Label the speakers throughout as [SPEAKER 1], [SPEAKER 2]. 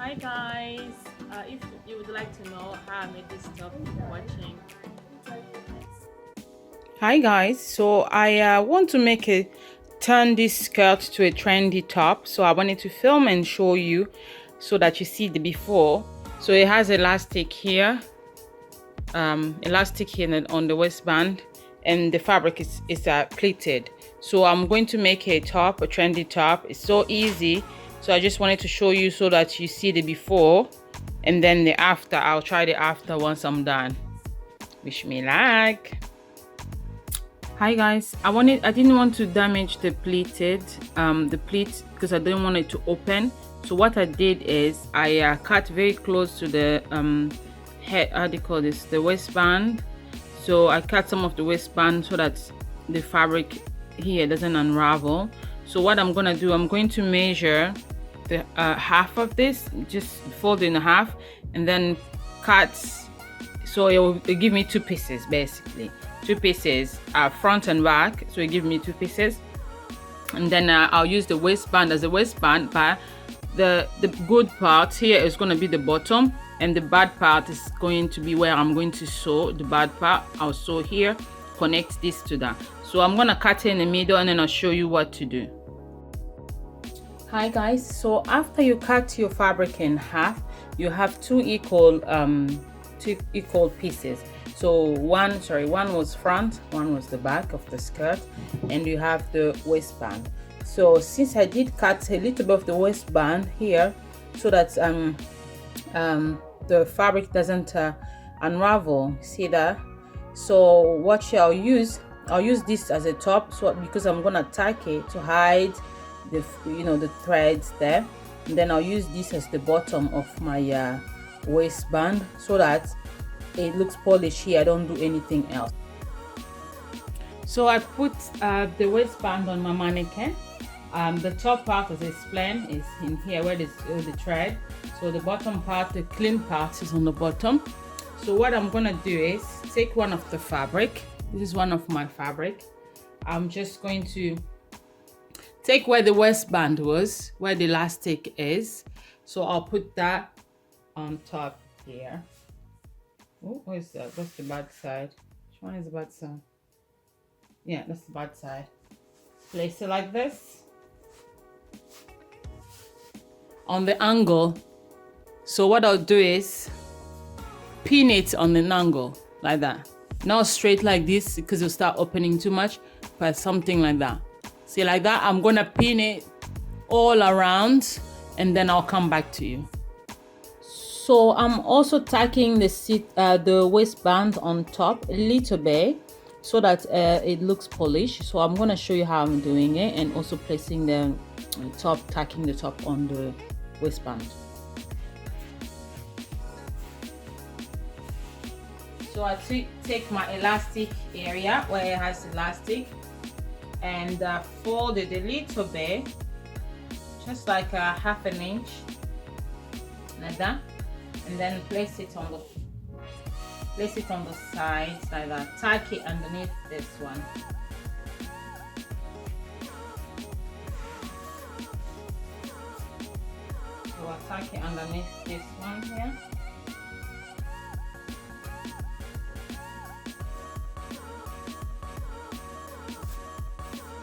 [SPEAKER 1] Hi guys, if you would like to know how I made this top, keep watching.
[SPEAKER 2] Hi guys, so I want to turn this skirt to a trendy top. So I wanted to film and show you so that you see the before. So it has elastic here, on the waistband, and the fabric is pleated. So I'm going to make a top, a trendy top. It's so easy. So I just wanted to show you so that you see the before and then the after. I'll try the after once I'm done. Wish me luck. Hi guys, I didn't want to damage the pleat because I didn't want it to open. So what I did is I cut very close to the head, how do you call this, the waistband. So I cut some of the waistband so that the fabric here doesn't unravel. So what I'm gonna do, I'm going to measure the half of this, just fold in half and then cut. So it'll give me two pieces, basically two pieces, front and back. So it give me two pieces, and then I'll use the waistband as a waistband, but the good part here is going to be the bottom, and the bad part is going to be where I'm going to sew. The bad part I'll sew here, connect this to that. So I'm going to cut it in the middle and then I'll show you what to do. Hi guys, so after you cut your fabric in half, you have two equal pieces. So one was front, one was the back of the skirt, and you have the waistband. So since I did cut a little bit of the waistband here so that the fabric doesn't unravel, see that? So what I'll use this as a top, so because I'm gonna tack it to hide the the threads there, and then I'll use this as the bottom of my waistband so that it looks polished here. I don't do anything else. So I put the waistband on my mannequin. The top part, as I explained, is in here where there's the thread. So the bottom part, the clean part, is on the bottom. So what I'm gonna do is take one of the fabric. This is one of my fabric. I'm just going to take where the waistband was, where the elastic is. So I'll put that on top here. Oh, what is that? That's the bad side. Which one is the bad side? Yeah, that's the bad side. Place it like this on the angle. So what I'll do is pin it on an angle like that. Not straight like this because it'll start opening too much, but something like that. See, like that, I'm gonna pin it all around and then I'll come back to you. So I'm also tacking the waistband on top a little bit so that it looks polished. So I'm going to show you how I'm doing it, and also placing the top, tacking the top on the waistband. So I take my elastic area where it has elastic and fold it a little bit, just like a half an inch, like that. And then place it on the sides like that. Tack it underneath this one. So I'll tack it underneath this one here.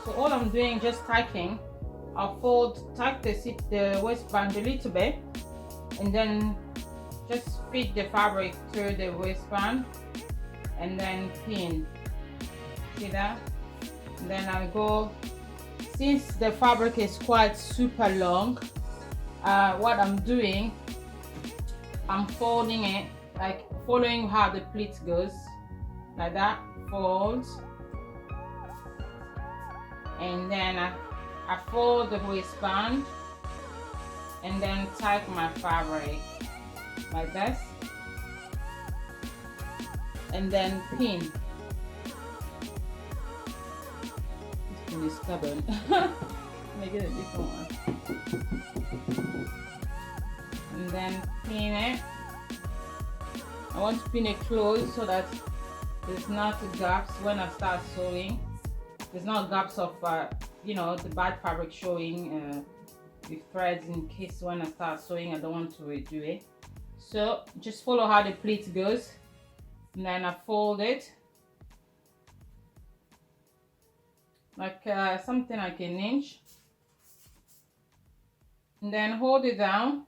[SPEAKER 2] So all I'm doing, just tacking. I'll tack the waistband a little bit, and then just feed the fabric through the waistband and then pin. See that? And then I go, since the fabric is quite super long, what I'm doing, I'm folding it, like following how the pleat goes, like that, fold, and then I fold the waistband and then tack my fabric like this, and then pin. This pin is stubborn. Make it a different one. And then pin it. I want to pin it close so that there's not gaps when I start sewing. There's not gaps of the bad fabric showing with threads in case when I start sewing I don't want to redo it. So just follow how the pleat goes, and then I fold it like something like an inch, and then hold it down,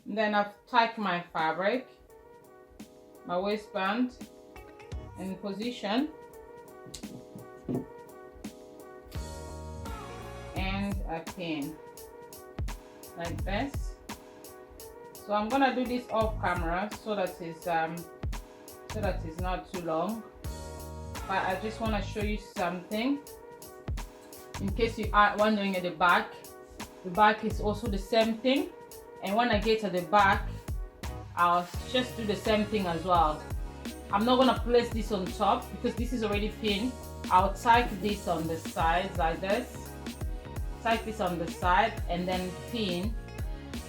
[SPEAKER 2] and then I've tied my fabric, my waistband in position, and a pin like this. So I'm gonna do this off camera so that it's not too long, but I just want to show you something in case you are wondering. At the back is also the same thing, and when I get to the back I'll just do the same thing as well. I'm not gonna place this on top because this is already pinned. I'll tie this on the sides like this, tie this on the side, and then pin,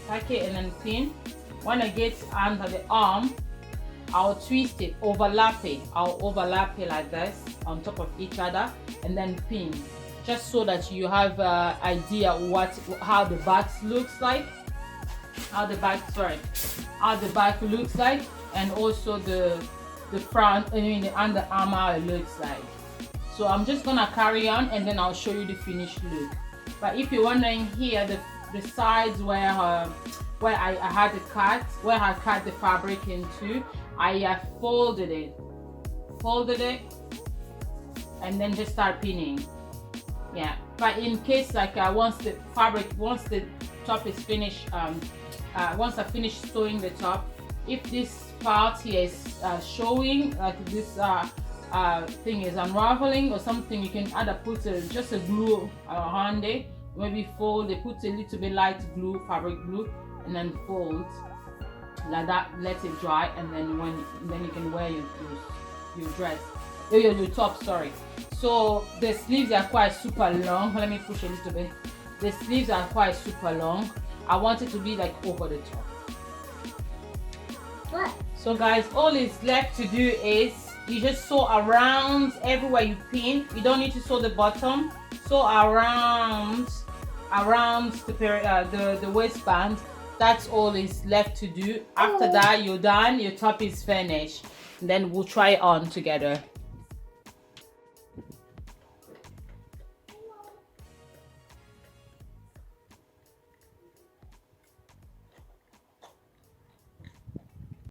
[SPEAKER 2] tack it and then pin. When I get under the arm, I'll twist it, overlap it. I'll overlap it like this on top of each other, and then pin, just so that you have an idea how the back looks like, how the back looks like, and also the front, I mean the underarm, how it looks like. So I'm just gonna carry on, and then I'll show you the finished look. But if you're wondering here, the sides where I had the cut, where I cut the fabric into, I folded it, and then just start pinning. Yeah, but in case like once the top is finished, once I finish sewing the top, if this part here is showing, like this thing is unraveling or something, you can either put just a glue around it, maybe fold it, put a little bit light glue, fabric glue, and then fold like that, let it dry, and then you can wear your dress, your top, sorry. So the sleeves are quite super long. Let me push a little bit. The sleeves are quite super long. I want it to be like over the top.
[SPEAKER 3] What?
[SPEAKER 2] So guys, all is left to do is you just sew around everywhere you pin. You don't need to sew the bottom. Sew around the waistband. That's all is left to do. After that, you're done. Your top is finished. And then we'll try it on together.